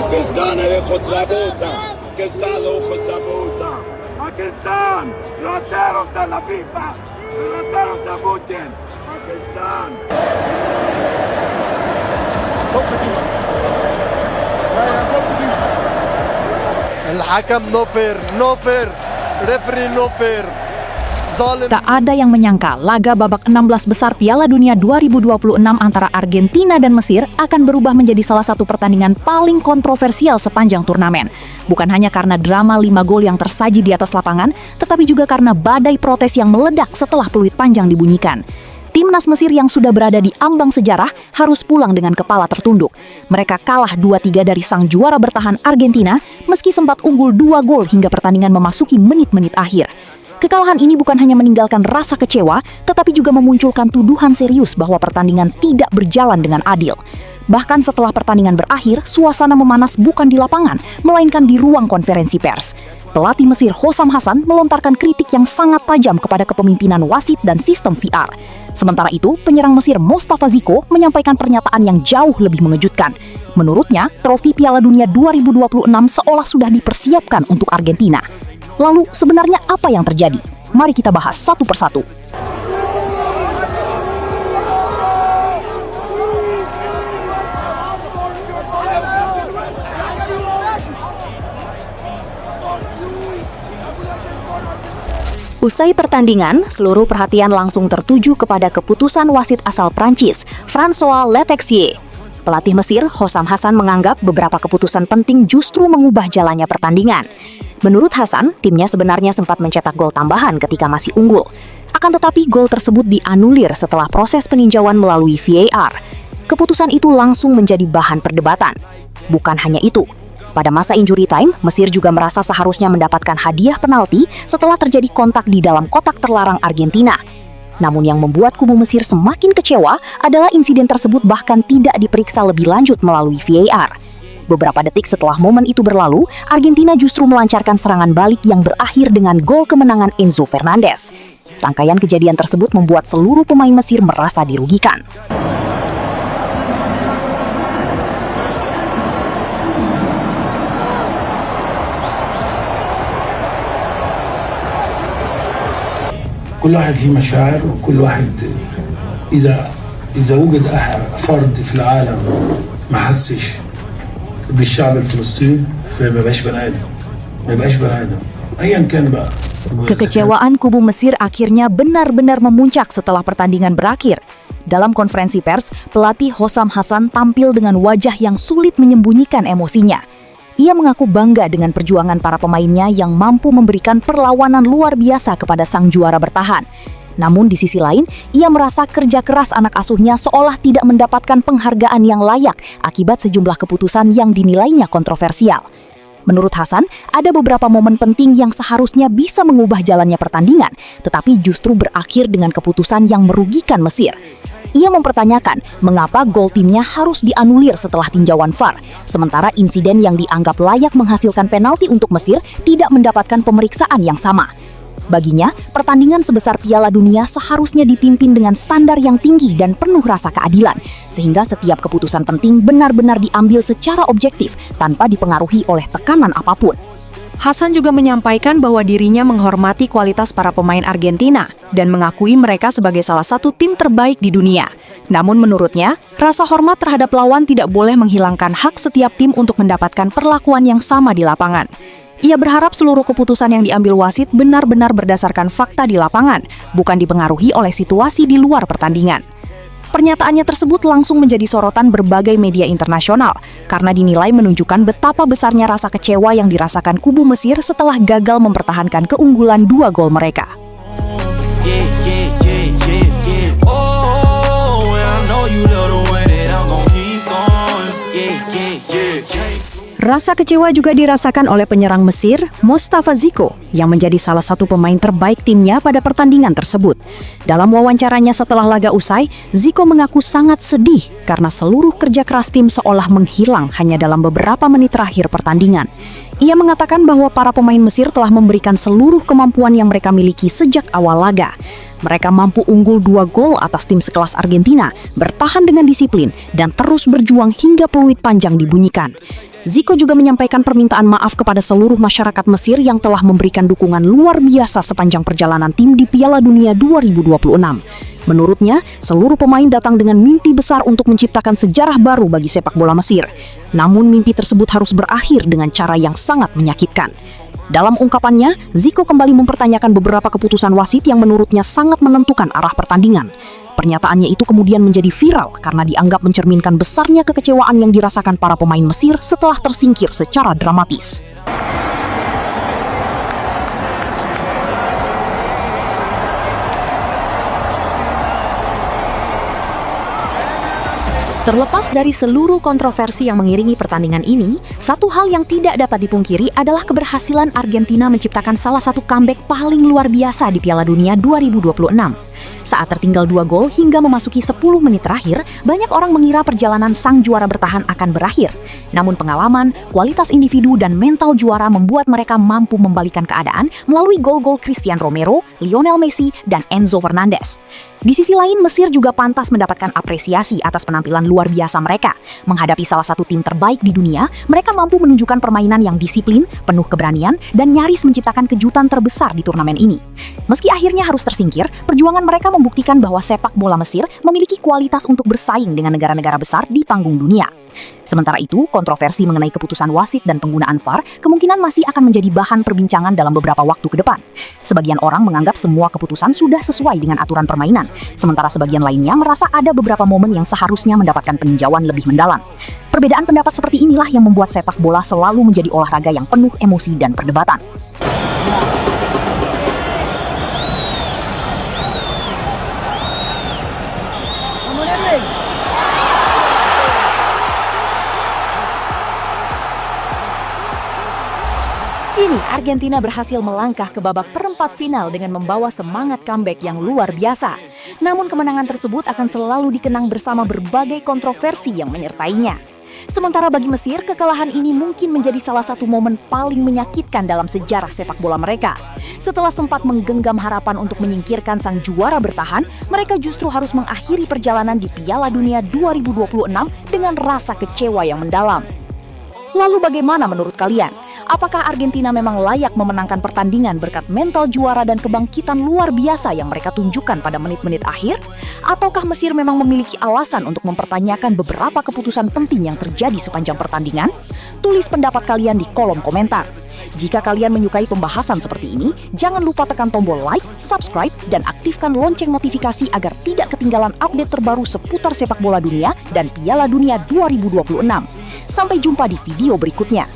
Pakistan es خسربوتا Pakistan es خسربوتا Pakistan rateros de la FIFA rateros de Putin Pakistan الحكم نوفر ريفري نوفر Tak ada yang menyangka laga babak 16 besar Piala Dunia 2026 antara Argentina dan Mesir akan berubah menjadi salah satu pertandingan paling kontroversial sepanjang turnamen. Bukan hanya karena drama 5 gol yang tersaji di atas lapangan, tetapi juga karena badai protes yang meledak setelah peluit panjang dibunyikan. Timnas Mesir yang sudah berada di ambang sejarah harus pulang dengan kepala tertunduk. Mereka kalah 2-3 dari sang juara bertahan Argentina meski sempat unggul 2 gol hingga pertandingan memasuki menit-menit akhir. Kekalahan ini bukan hanya meninggalkan rasa kecewa, tetapi juga memunculkan tuduhan serius bahwa pertandingan tidak berjalan dengan adil. Bahkan setelah pertandingan berakhir, suasana memanas bukan di lapangan, melainkan di ruang konferensi pers. Pelatih Mesir Hossam Hassan melontarkan kritik yang sangat tajam kepada kepemimpinan wasit dan sistem VR. Sementara itu, penyerang Mesir Mostafa Ziko menyampaikan pernyataan yang jauh lebih mengejutkan. Menurutnya, trofi Piala Dunia 2026 seolah sudah dipersiapkan untuk Argentina. Lalu, sebenarnya apa yang terjadi? Mari kita bahas satu persatu. Usai pertandingan, seluruh perhatian langsung tertuju kepada keputusan wasit asal Prancis, François Letexier. Pelatih Mesir, Hossam Hassan menganggap beberapa keputusan penting justru mengubah jalannya pertandingan. Menurut Hassan, timnya sebenarnya sempat mencetak gol tambahan ketika masih unggul. Akan tetapi gol tersebut dianulir setelah proses peninjauan melalui VAR. Keputusan itu langsung menjadi bahan perdebatan. Bukan hanya itu. Pada masa injury time, Mesir juga merasa seharusnya mendapatkan hadiah penalti setelah terjadi kontak di dalam kotak terlarang Argentina. Namun yang membuat kubu Mesir semakin kecewa adalah insiden tersebut bahkan tidak diperiksa lebih lanjut melalui VAR. Beberapa detik setelah momen itu berlalu, Argentina justru melancarkan serangan balik yang berakhir dengan gol kemenangan Enzo Fernandez. Rangkaian kejadian tersebut membuat seluruh pemain Mesir merasa dirugikan. كل واحد له مشاعر وكل واحد إذا وجد فرد في العالم ما حسش بالشعب الفلسطيني فما يبقاش بني آدم أيا كان بقى. Kekecewaan kubu Mesir akhirnya benar-benar memuncak setelah pertandingan berakhir. Dalam konferensi pers, pelatih Hossam Hassan tampil dengan wajah yang sulit menyembunyikan emosinya. Ia mengaku bangga dengan perjuangan para pemainnya yang mampu memberikan perlawanan luar biasa kepada sang juara bertahan. Namun di sisi lain, ia merasa kerja keras anak asuhnya seolah tidak mendapatkan penghargaan yang layak akibat sejumlah keputusan yang dinilainya kontroversial. Menurut Hassan, ada beberapa momen penting yang seharusnya bisa mengubah jalannya pertandingan, tetapi justru berakhir dengan keputusan yang merugikan Mesir. Ia mempertanyakan mengapa gol timnya harus dianulir setelah tinjauan VAR, sementara insiden yang dianggap layak menghasilkan penalti untuk Mesir tidak mendapatkan pemeriksaan yang sama. Baginya, pertandingan sebesar Piala Dunia seharusnya dipimpin dengan standar yang tinggi dan penuh rasa keadilan, sehingga setiap keputusan penting benar-benar diambil secara objektif tanpa dipengaruhi oleh tekanan apapun. Hassan juga menyampaikan bahwa dirinya menghormati kualitas para pemain Argentina dan mengakui mereka sebagai salah satu tim terbaik di dunia. Namun menurutnya, rasa hormat terhadap lawan tidak boleh menghilangkan hak setiap tim untuk mendapatkan perlakuan yang sama di lapangan. Ia berharap seluruh keputusan yang diambil wasit benar-benar berdasarkan fakta di lapangan, bukan dipengaruhi oleh situasi di luar pertandingan. Pernyataannya tersebut langsung menjadi sorotan berbagai media internasional karena dinilai menunjukkan betapa besarnya rasa kecewa yang dirasakan kubu Mesir setelah gagal mempertahankan keunggulan 2 gol mereka. Rasa kecewa juga dirasakan oleh penyerang Mesir, Mostafa Ziko, yang menjadi salah satu pemain terbaik timnya pada pertandingan tersebut. Dalam wawancaranya setelah laga usai, Ziko mengaku sangat sedih karena seluruh kerja keras tim seolah menghilang hanya dalam beberapa menit terakhir pertandingan. Ia mengatakan bahwa para pemain Mesir telah memberikan seluruh kemampuan yang mereka miliki sejak awal laga. Mereka mampu unggul 2 gol atas tim sekelas Argentina, bertahan dengan disiplin, dan terus berjuang hingga peluit panjang dibunyikan. Zico juga menyampaikan permintaan maaf kepada seluruh masyarakat Mesir yang telah memberikan dukungan luar biasa sepanjang perjalanan tim di Piala Dunia 2026. Menurutnya, seluruh pemain datang dengan mimpi besar untuk menciptakan sejarah baru bagi sepak bola Mesir. Namun mimpi tersebut harus berakhir dengan cara yang sangat menyakitkan. Dalam ungkapannya, Zico kembali mempertanyakan beberapa keputusan wasit yang menurutnya sangat menentukan arah pertandingan. Pernyataannya itu kemudian menjadi viral karena dianggap mencerminkan besarnya kekecewaan yang dirasakan para pemain Mesir setelah tersingkir secara dramatis. Terlepas dari seluruh kontroversi yang mengiringi pertandingan ini, satu hal yang tidak dapat dipungkiri adalah keberhasilan Argentina menciptakan salah satu comeback paling luar biasa di Piala Dunia 2026. Saat tertinggal 2 gol hingga memasuki 10 menit terakhir, banyak orang mengira perjalanan sang juara bertahan akan berakhir. Namun pengalaman, kualitas individu, dan mental juara membuat mereka mampu membalikan keadaan melalui gol-gol Cristiano Romero, Lionel Messi, dan Enzo Fernandez. Di sisi lain, Mesir juga pantas mendapatkan apresiasi atas penampilan luar biasa mereka. Menghadapi salah satu tim terbaik di dunia, mereka mampu menunjukkan permainan yang disiplin, penuh keberanian, dan nyaris menciptakan kejutan terbesar di turnamen ini. Meski akhirnya harus tersingkir, perjuangan mereka membuktikan bahwa sepak bola Mesir memiliki kualitas untuk bersaing dengan negara-negara besar di panggung dunia. Sementara itu, kontroversi mengenai keputusan wasit dan penggunaan VAR kemungkinan masih akan menjadi bahan perbincangan dalam beberapa waktu ke depan. Sebagian orang menganggap semua keputusan sudah sesuai dengan aturan permainan, sementara sebagian lainnya merasa ada beberapa momen yang seharusnya mendapatkan peninjauan lebih mendalam. Perbedaan pendapat seperti inilah yang membuat sepak bola selalu menjadi olahraga yang penuh emosi dan perdebatan. Kini, Argentina berhasil melangkah ke babak perempat final dengan membawa semangat comeback yang luar biasa. Namun kemenangan tersebut akan selalu dikenang bersama berbagai kontroversi yang menyertainya. Sementara bagi Mesir, kekalahan ini mungkin menjadi salah satu momen paling menyakitkan dalam sejarah sepak bola mereka. Setelah sempat menggenggam harapan untuk menyingkirkan sang juara bertahan, mereka justru harus mengakhiri perjalanan di Piala Dunia 2026 dengan rasa kecewa yang mendalam. Lalu bagaimana menurut kalian? Apakah Argentina memang layak memenangkan pertandingan berkat mental juara dan kebangkitan luar biasa yang mereka tunjukkan pada menit-menit akhir? Ataukah Mesir memang memiliki alasan untuk mempertanyakan beberapa keputusan penting yang terjadi sepanjang pertandingan? Tulis pendapat kalian di kolom komentar. Jika kalian menyukai pembahasan seperti ini, jangan lupa tekan tombol like, subscribe, dan aktifkan lonceng notifikasi agar tidak ketinggalan update terbaru seputar sepak bola dunia dan Piala Dunia 2026. Sampai jumpa di video berikutnya.